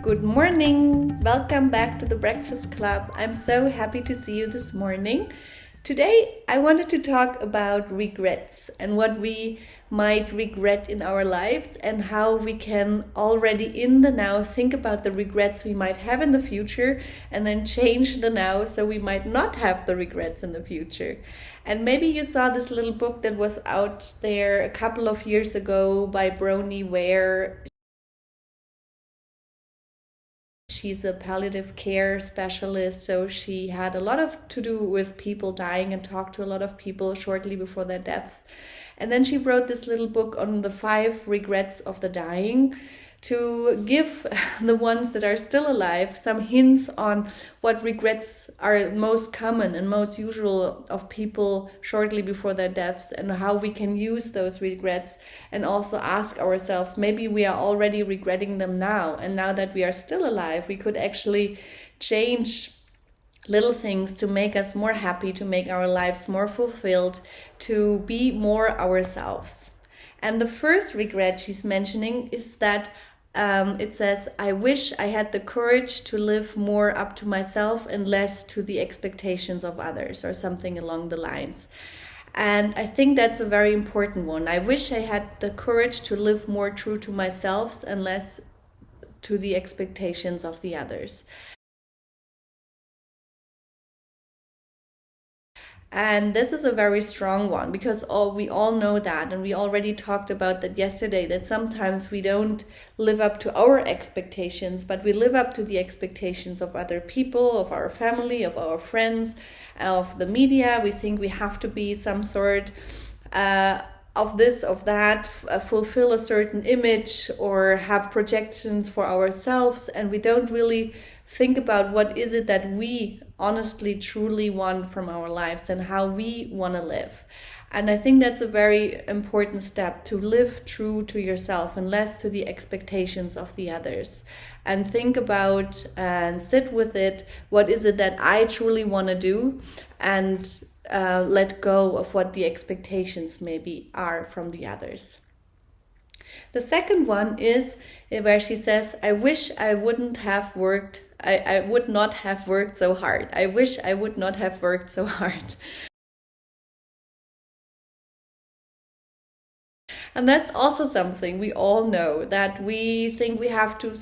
Good morning! Welcome back to the Breakfast Club. I'm so happy to see you this morning. Today I wanted to talk about regrets and what we might regret in our lives and how we can already in the now think about the regrets we might have in the future and then change the now so we might not have the regrets in the future. And maybe you saw this little book that was out there a couple of years ago by Bronnie Ware. She's a palliative care specialist, so she had a lot to do with people dying and talked to a lot of people shortly before their deaths. And then she wrote this little book on the 5 regrets of the dying to give the ones that are still alive some hints on what regrets are most common and most usual of people shortly before their deaths and how we can use those regrets and also ask ourselves, maybe we are already regretting them now, and now that we are still alive, we could actually change little things to make us more happy, to make our lives more fulfilled, to be more ourselves. And the first regret she's mentioning is that it says, I wish I had the courage to live more up to myself and less to the expectations of others, or something along the lines. And I think that's a very important one. I wish I had the courage to live more true to myself and less to the expectations of the others. And this is a very strong one because we all know that, and we already talked about that yesterday, that sometimes we don't live up to our expectations, but we live up to the expectations of other people, of our family, of our friends, of the media. We think we have to be some sort of this, of that, fulfill a certain image or have projections for ourselves, and we don't really think about what is it that we honestly truly want from our lives and how we want to live. And I think that's a very important step, to live true to yourself and less to the expectations of the others, and think about and sit with it, what is it that I truly want to do, and let go of what the expectations maybe are from the others. The second one is where she says, I wish I wouldn't have worked I would not have worked so hard. I wish I would not have worked so hard. And that's also something we all know, that we think we have to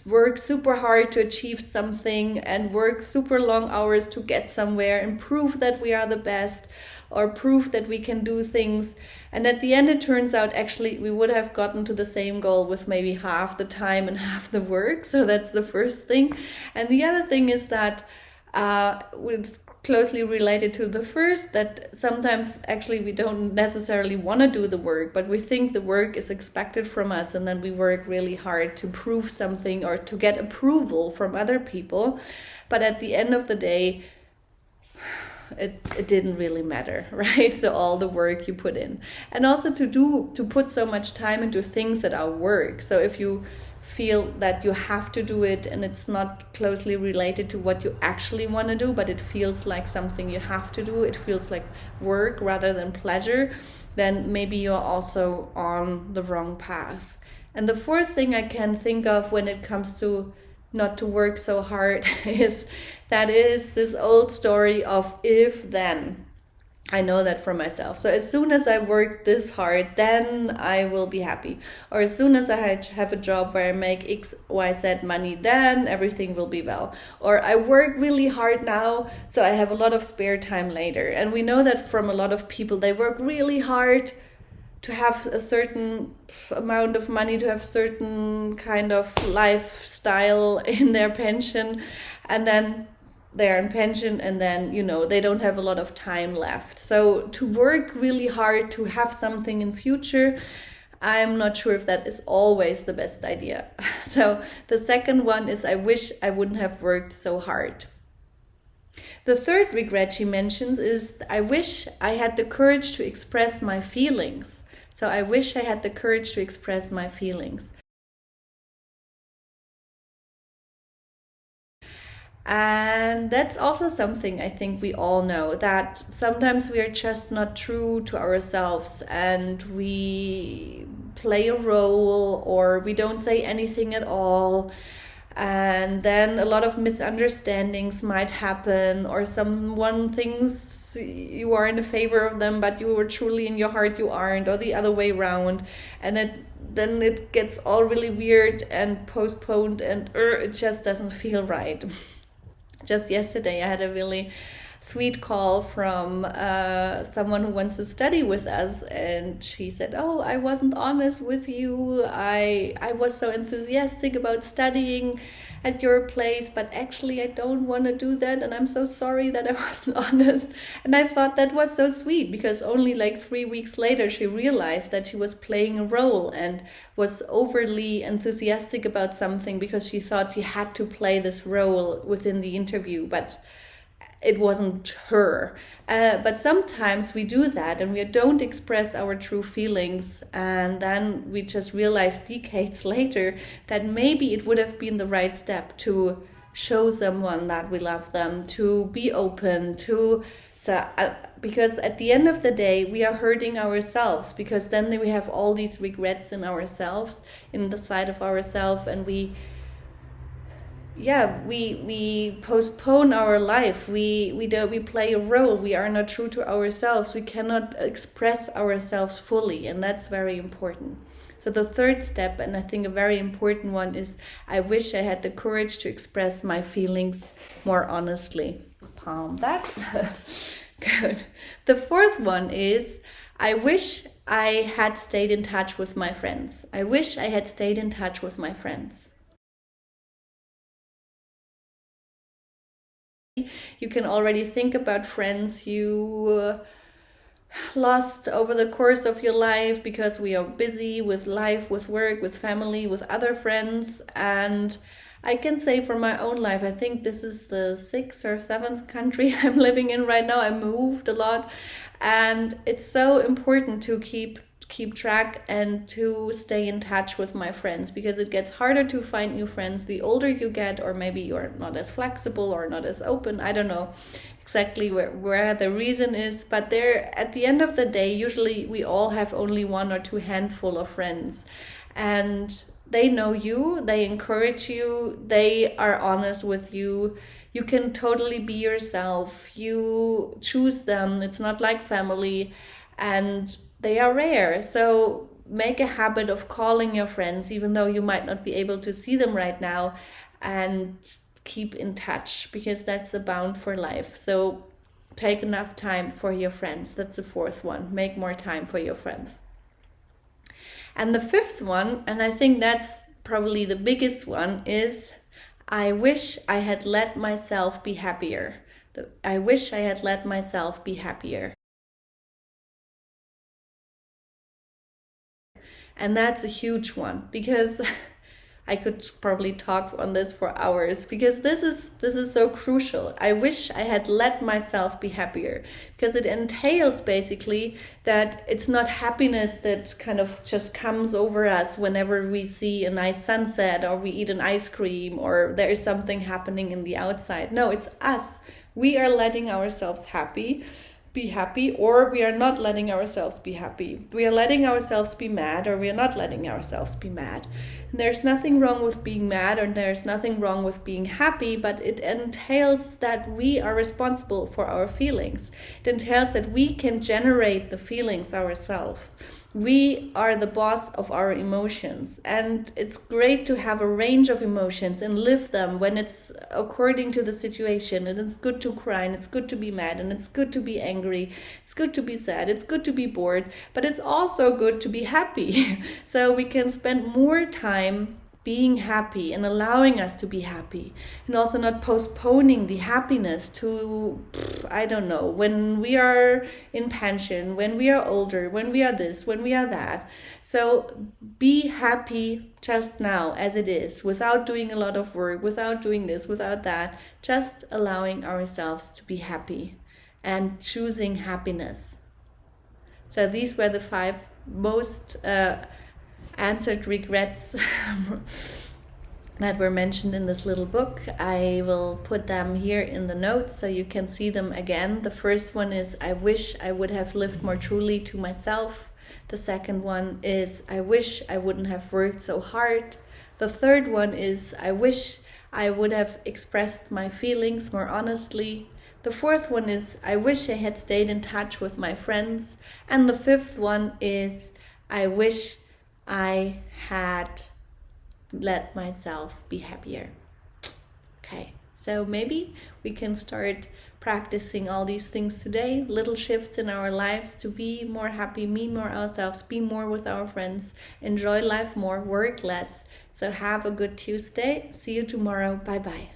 work super hard to achieve something and work super long hours to get somewhere and prove that we are the best or prove that we can do things. And at the end, it turns out actually we would have gotten to the same goal with maybe half the time and half the work. So that's the first thing. And the other thing is that it's closely related to the first, that sometimes actually we don't necessarily want to do the work, but we think the work is expected from us, and then we work really hard to prove something or to get approval from other people. But at the end of the day, it didn't really matter, right? So all the work you put in, and also to put so much time into things that are work. So if you feel that you have to do it and it's not closely related to what you actually want to do, but it feels like something you have to do, it feels like work rather than pleasure, then maybe you're also on the wrong path. And the fourth thing I can think of when it comes to not to work so hard is this old story of if then. I know that for myself. So as soon as I work this hard, then I will be happy. Or as soon as I have a job where I make X, Y, Z money, then everything will be well. Or I work really hard now, so I have a lot of spare time later. And we know that from a lot of people, they work really hard to have a certain amount of money, to have certain kind of lifestyle in their pension, and then they're in pension, and then they don't have a lot of time left. So to work really hard to have something in future, I'm not sure if that is always the best idea. So the second one is, I wish I wouldn't have worked so hard. The third regret she mentions is, I wish I had the courage to express my feelings. So I wish I had the courage to express my feelings. And that's also something I think we all know, that sometimes we are just not true to ourselves and we play a role, or we don't say anything at all. And then a lot of misunderstandings might happen, or someone thinks you are in favor of them, but you are truly in your heart you aren't, or the other way around. And then it gets all really weird and postponed, and it just doesn't feel right. Just yesterday I had a really sweet call from someone who wants to study with us, and she said, oh, I wasn't honest with you. I was so enthusiastic about studying at your place, but actually I don't want to do that, and I'm so sorry that I wasn't honest. And I thought that was so sweet, because only like 3 weeks later she realized that she was playing a role and was overly enthusiastic about something because she thought she had to play this role within the interview, but it wasn't her. But sometimes we do that and we don't express our true feelings, and then we just realize decades later that maybe it would have been the right step to show someone that we love them, to be open, because at the end of the day we are hurting ourselves, because then we have all these regrets in ourselves, in the side of ourselves, and we postpone our life. We play a role. We are not true to ourselves. We cannot express ourselves fully, and that's very important. So the third step, and I think a very important one, is I wish I had the courage to express my feelings more honestly. Palm that. Good. The fourth one is I wish I had stayed in touch with my friends. I wish I had stayed in touch with my friends. You can already think about friends you lost over the course of your life, because we are busy with life, with work, with family, with other friends. And I can say for my own life, I think this is the 6th or 7th country I'm living in right now. I moved a lot, and it's so important to keep track and to stay in touch with my friends, because it gets harder to find new friends the older you get, or maybe you're not as flexible or not as open. I don't know exactly where the reason is, but there, at the end of the day, usually we all have only 1 or 2 handful of friends, and they know you, they encourage you, they are honest with you. You can totally be yourself. You choose them. It's not like family, and they are rare. So make a habit of calling your friends, even though you might not be able to see them right now, and keep in touch, because that's a bond for life. So take enough time for your friends. That's the fourth one. Make more time for your friends. And the fifth one, and I think that's probably the biggest one, is I wish I had let myself be happier. I wish I had let myself be happier. And that's a huge one, because I could probably talk on this for hours, because this is so crucial. I wish I had let myself be happier, because it entails basically that it's not happiness that kind of just comes over us whenever we see a nice sunset, or we eat an ice cream, or there is something happening in the outside. No, it's us. We are letting ourselves be happy, or we are not letting ourselves be happy. We are letting ourselves be mad, or we are not letting ourselves be mad. And there's nothing wrong with being mad, or there's nothing wrong with being happy, but it entails that we are responsible for our feelings. It entails that we can generate the feelings ourselves. We are the boss of our emotions, and it's great to have a range of emotions and live them when it's according to the situation. And it's good to cry, and it's good to be mad, and it's good to be angry, it's good to be sad, it's good to be bored, but it's also good to be happy. So we can spend more time being happy and allowing us to be happy, and also not postponing the happiness to, I don't know, when we are in pension, when we are older, when we are this, when we are that. So be happy just now as it is, without doing a lot of work, without doing this, without that, just allowing ourselves to be happy and choosing happiness. So these were the 5 most answered regrets that were mentioned in this little book. I will put them here in the notes so you can see them again. The first one is I wish I would have lived more truly to myself. The second one is I wish I wouldn't have worked so hard. The third one is I wish I would have expressed my feelings more honestly. The fourth one is, I wish I had stayed in touch with my friends. And the fifth one is, I wish I had let myself be happier. Okay, so maybe we can start practicing all these things today, little shifts in our lives to be more happy, be more ourselves, be more with our friends, enjoy life more, work less. So have a good Tuesday. See you tomorrow. Bye bye.